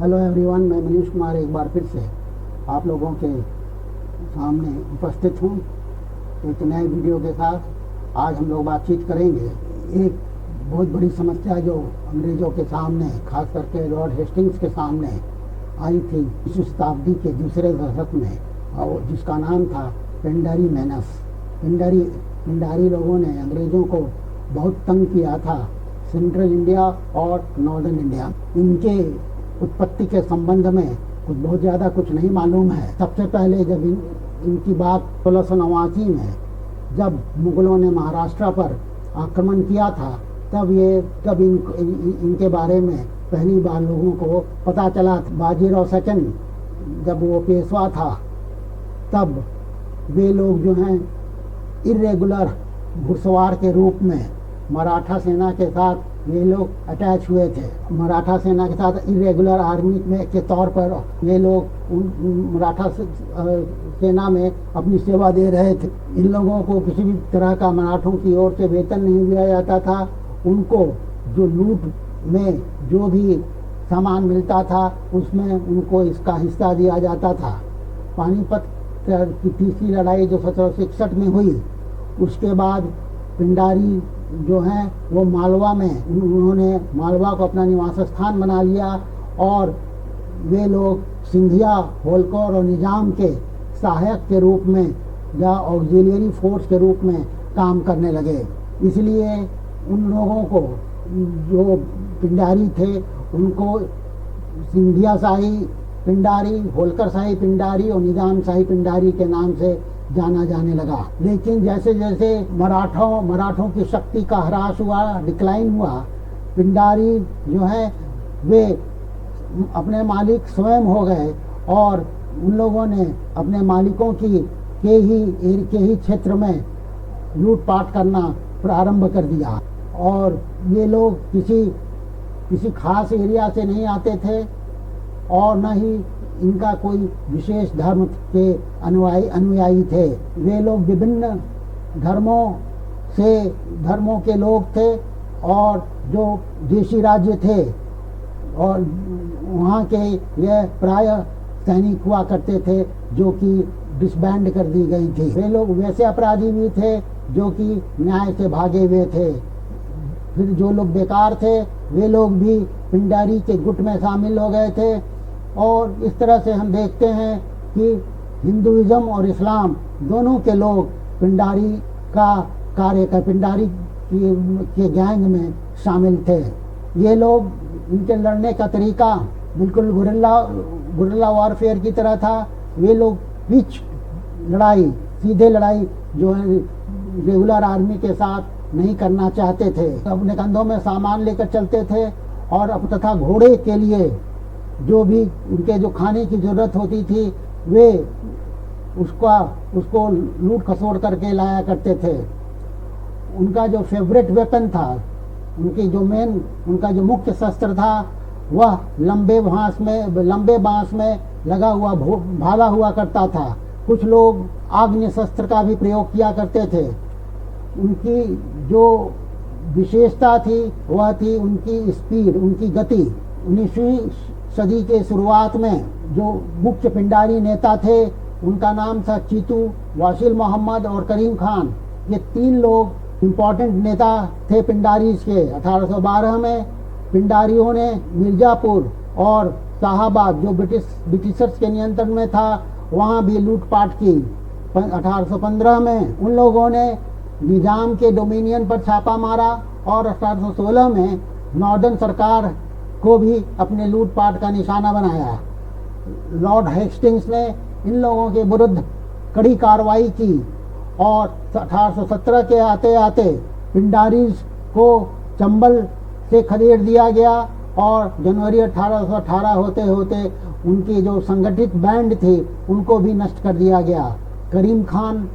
Hello everyone, मैं मनीष कुमार एक बार फिर से आप लोगों के सामने उपस्थित हूँ एक नए वीडियो के साथ। आज हम लोग बातचीत करेंगे एक बहुत बड़ी समस्या जो अंग्रेज़ों के सामने, खास करके लॉर्ड हेस्टिंग्स के सामने आई थी 20वीं शताब्दी के दूसरे दशक में, और जिसका नाम था पिंडारी मैनस। पिंडारी लोगों ने अंग्रेज़ों को बहुत तंग किया था, सेंट्रल इंडिया और नॉर्दर्न इंडिया। इनके उत्पत्ति के संबंध में बहुत ज़्यादा कुछ नहीं मालूम है। सबसे पहले जब इनकी बात 1689 में जब मुग़लों ने महाराष्ट्र पर आक्रमण किया था, तब इनके बारे में पहली बार लोगों को पता चला। बाजीराव सेकंड जब वो पेशवा था, तब वे लोग जो हैं इर्रेगुलर घुड़सवार के रूप में मराठा सेना के साथ ये लोग अटैच हुए थे। मराठा सेना के साथ इरेगुलर आर्मी में के तौर पर ये लोग मराठा सेना में अपनी सेवा दे रहे थे। इन लोगों को किसी भी तरह का मराठों की ओर से वेतन नहीं दिया जाता था। उनको जो लूट में जो भी सामान मिलता था उसमें उनको इसका हिस्सा दिया जाता था। पानीपत की तीसरी लड़ाई जो 1761 में हुई, उसके बाद पिंडारी जो हैं वो मालवा में, उन्होंने मालवा को अपना निवास स्थान बना लिया और वे लोग सिंधिया, होलकर और निजाम के सहायक के रूप में या ऑक्सिलियरी फोर्स के रूप में काम करने लगे। इसलिए उन लोगों को जो पिंडारी थे उनको सिंधिया शाही पिंडारी, होलकर शाही पिंडारी और निजाम शाही पिंडारी के नाम से जाना जाने लगा। लेकिन जैसे जैसे मराठों की शक्ति का ह्रास हुआ, डिक्लाइन हुआ, पिंडारी जो है वे अपने मालिक स्वयं हो गए और उन लोगों ने अपने मालिकों के ही क्षेत्र में लूटपाट करना प्रारंभ कर दिया। और ये लोग किसी खास एरिया से नहीं आते थे और न ही इनका कोई विशेष धर्म के अनुयायी थे। वे लोग विभिन्न धर्मों के लोग थे और जो देशी राज्य थे और वहाँ के यह प्राय सैनिक हुआ करते थे जो कि डिसबैंड कर दी गई थी। वे लोग वैसे अपराधी भी थे जो कि न्याय से भागे हुए थे। फिर जो लोग बेकार थे वे लोग भी पिंडारी के गुट में शामिल हो गए थे। और इस तरह से हम देखते हैं कि हिंदुइज्म और इस्लाम दोनों के लोग पिंडारी के गैंग में शामिल थे। ये लोग, इनके लड़ने का तरीका बिल्कुल गुरिल्ला वॉरफेयर की तरह था। वे लोग सीधे लड़ाई जो है रेगुलर आर्मी के साथ नहीं करना चाहते थे। अपने कंधों में सामान लेकर चलते थे और तथा घोड़े के लिए जो भी उनके जो खाने की ज़रूरत होती थी वे उसको लूट खसोड़ करके लाया करते थे। उनका जो फेवरेट वेपन था, उनका जो मुख्य शस्त्र था, वह लंबे बांस में लगा हुआ भाला हुआ करता था। कुछ लोग आग्नेय शस्त्र का भी प्रयोग किया करते थे। उनकी जो विशेषता थी वह थी उनकी स्पीड, उनकी गति। 19वीं सदी के शुरुआत में जो मुख्य पिंडारी नेता थे उनका नाम था चीतू, वासिल मोहम्मद और करीम खान। ये 3 लोग इम्पोर्टेंट नेता थे पिंडारी के। 1812 में पिंडारियों ने मिर्ज़ापुर और शाहाबाद जो ब्रिटिशर्स के नियंत्रण में था वहाँ भी लूटपाट की। 1815 में उन लोगों ने निजाम के डोमिनियन पर छापा मारा और 1816 में नॉर्दर्न सरकार को भी अपने लूटपाट का निशाना बनाया। लॉर्ड हेस्टिंग्स ने इन लोगों के विरुद्ध कड़ी कार्रवाई की और 1817 के आते आते पिंडारीज को चंबल से खदेड़ दिया गया और जनवरी 1818 होते होते उनकी जो संगठित बैंड थी उनको भी नष्ट कर दिया गया। करीम खान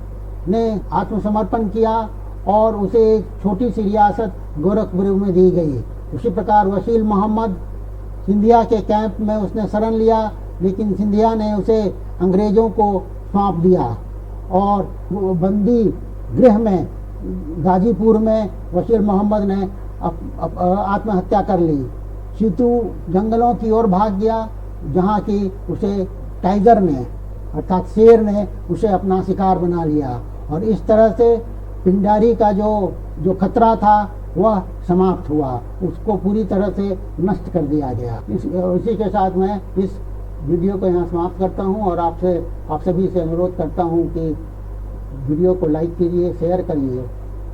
ने आत्मसमर्पण किया और उसे एक छोटी सी रियासत गोरखपुर में दी गई। उसी प्रकार वसील मोहम्मद सिंधिया के कैंप में उसने शरण लिया, लेकिन सिंधिया ने उसे अंग्रेज़ों को सौंप दिया और बंदी गृह में गाजीपुर में वसील मोहम्मद ने आत्महत्या कर ली। चीतू जंगलों की ओर भाग गया, जहाँ की उसे टाइगर ने अर्थात शेर ने उसे अपना शिकार बना लिया, और इस तरह से पिंडारी का जो खतरा था वह समाप्त हुआ, उसको पूरी तरह से नष्ट कर दिया गया। इसी के साथ मैं इस वीडियो को यहाँ समाप्त करता हूँ और आप सभी से अनुरोध करता हूँ कि वीडियो को लाइक कीजिए, शेयर करिए,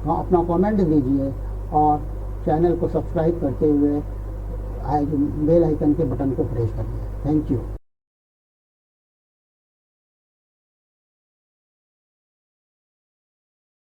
अपना कमेंट दीजिए और चैनल को सब्सक्राइब करते हुए बेल आइकन के बटन को प्रेस करिए। Thank you.